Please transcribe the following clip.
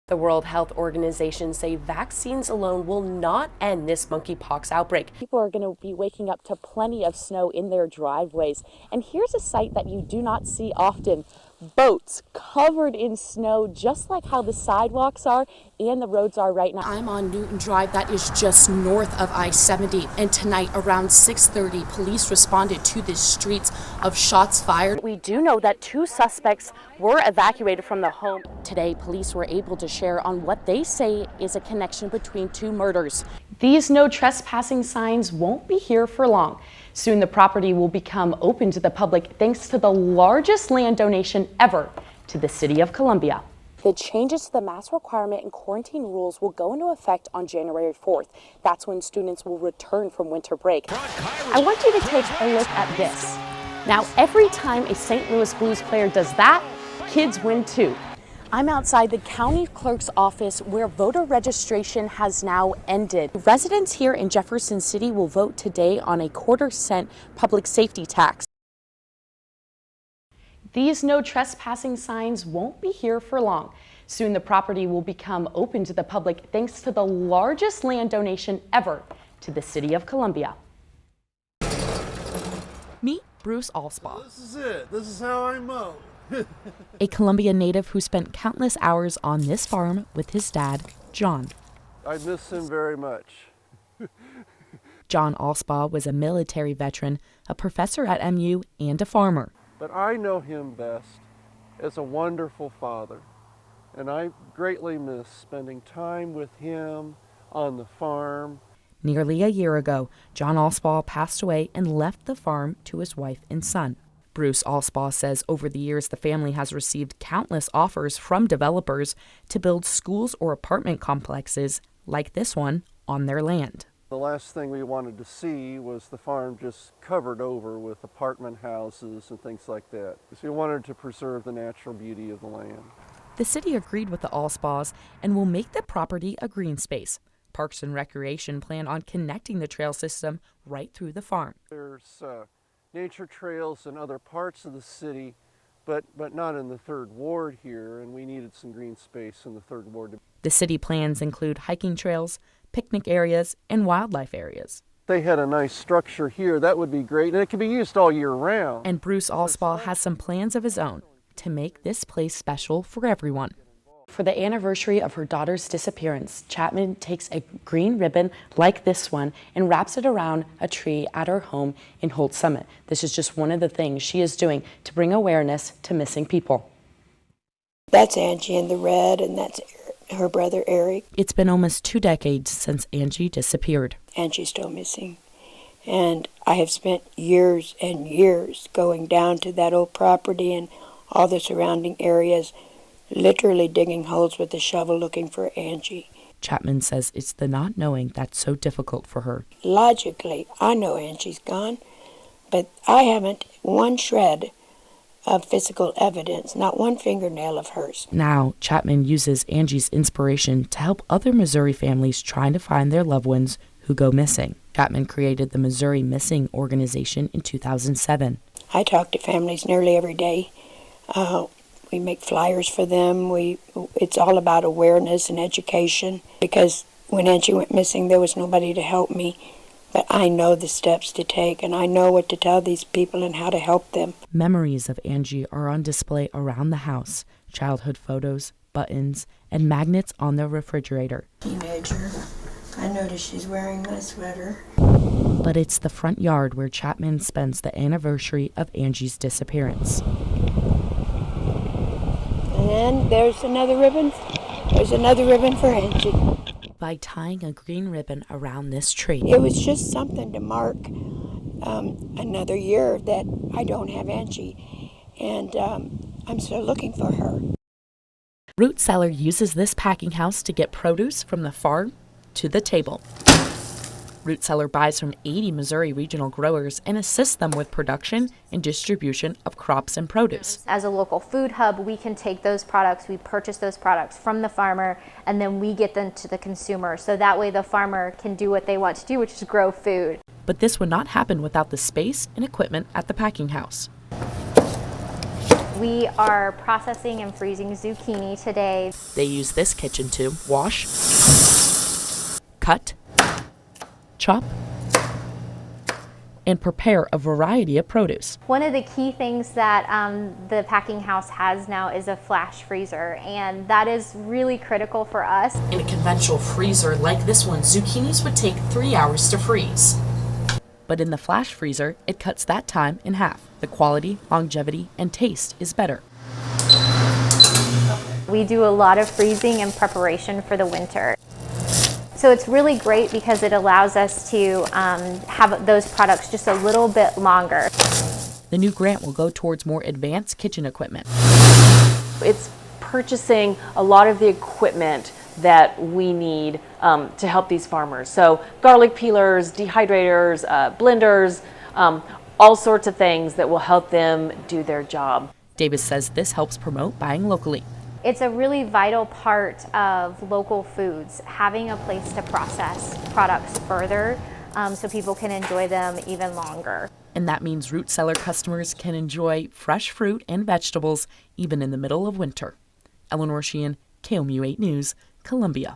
The World Health Organization say vaccines alone will not end this monkeypox outbreak. People are going to be waking up to plenty of snow in their driveways. And here's a sight that you do not see often. Boats covered in snow, just like how the sidewalks are and the roads are right now. I'm on Newton Drive, that is just north of I-70. And tonight around 6:30, police responded to the streets of shots fired. We do know that 2 suspects were evacuated from the home. Today, police were able to share on what they say is a connection between 2 murders. These no trespassing signs won't be here for long. Soon the property will become open to the public thanks to the largest land donation ever to the city of Columbia. The changes to the mask requirement and quarantine rules will go into effect on January 4th. That's when students will return from winter break. I want you to take a look at this. Now, every time a St. Louis Blues player does that, kids win too. I'm outside the county clerk's office where voter registration has now ended. Residents here in Jefferson City will vote today on a 1/4-cent public safety tax. These no trespassing signs won't be here for long. Soon the property will become open to the public thanks to the largest land donation ever to the city of Columbia. Meet Bruce Allspaw. This is it. This is how I mow. A Columbia native who spent countless hours on this farm with his dad, John. I miss him very much. John Allspaw was a military veteran, a professor at MU, and a farmer. But I know him best as a wonderful father, and I greatly miss spending time with him on the farm. Nearly a year ago, John Allspaw passed away and left the farm to his wife and son. Bruce Allspaw says over the years the family has received countless offers from developers to build schools or apartment complexes like this one on their land. The last thing we wanted to see was the farm just covered over with apartment houses and things like that. So we wanted to preserve the natural beauty of the land. The city agreed with the Allspaws and will make the property a green space. Parks and Recreation plan on connecting the trail system right through the farm. There's nature trails in other parts of the city, but not in the 3rd Ward here, and we needed some green space in the 3rd Ward. The city plans include hiking trails, picnic areas, and wildlife areas. They had a nice structure here, that would be great, and it can be used all year round. And Bruce Allspaw has some plans of his own to make this place special for everyone. For the anniversary of her daughter's disappearance, Chapman takes a green ribbon like this one and wraps it around a tree at her home in Holt Summit. This is just one of the things she is doing to bring awareness to missing people. That's Angie in the red, and that's her brother Eric. It's been almost 2 decades since Angie disappeared. Angie's still missing. And I have spent years and years going down to that old property and all the surrounding areas, literally digging holes with a shovel looking for Angie. Chapman says it's the not knowing that's so difficult for her. Logically, I know Angie's gone, but I haven't one shred of physical evidence, not one fingernail of hers. Now, Chapman uses Angie's inspiration to help other Missouri families trying to find their loved ones who go missing. Chapman created the Missouri Missing Organization in 2007. I talk to families nearly every day. We make flyers for them. It's all about awareness and education, because when Angie went missing, there was nobody to help me. But I know the steps to take, and I know what to tell these people and how to help them. Memories of Angie are on display around the house. Childhood photos, buttons, and magnets on the refrigerator. Teenager. I noticed she's wearing my sweater. But it's the front yard where Chapman spends the anniversary of Angie's disappearance. And there's another ribbon. There's another ribbon for Angie. By tying a green ribbon around this tree. It was just something to mark another year that I don't have Angie. And I'm still looking for her. Root Cellar uses this packing house to get produce from the farm to the table. Root Cellar buys from 80 Missouri regional growers and assists them with production and distribution of crops and produce. As a local food hub, we can take those products, we purchase those products from the farmer, and then we get them to the consumer. So that way the farmer can do what they want to do, which is grow food. But this would not happen without the space and equipment at the packing house. We are processing and freezing zucchini today. They use this kitchen to wash, cut, chop, and prepare a variety of produce. One of the key things that the packing house has now is a flash freezer, and that is really critical for us. In a conventional freezer like this one, zucchinis would take 3 hours to freeze. But in the flash freezer, it cuts that time in half. The quality, longevity, and taste is better. We do a lot of freezing in preparation for the winter. So it's really great because it allows us to have those products just a little bit longer. The new grant will go towards more advanced kitchen equipment. It's purchasing a lot of the equipment that we need to help these farmers. So garlic peelers, dehydrators, blenders, all sorts of things that will help them do their job. Davis says this helps promote buying locally. It's a really vital part of local foods, having a place to process products further so people can enjoy them even longer. And that means root cellar customers can enjoy fresh fruit and vegetables even in the middle of winter. Eleanor Sheahan, KOMU 8 News, Columbia.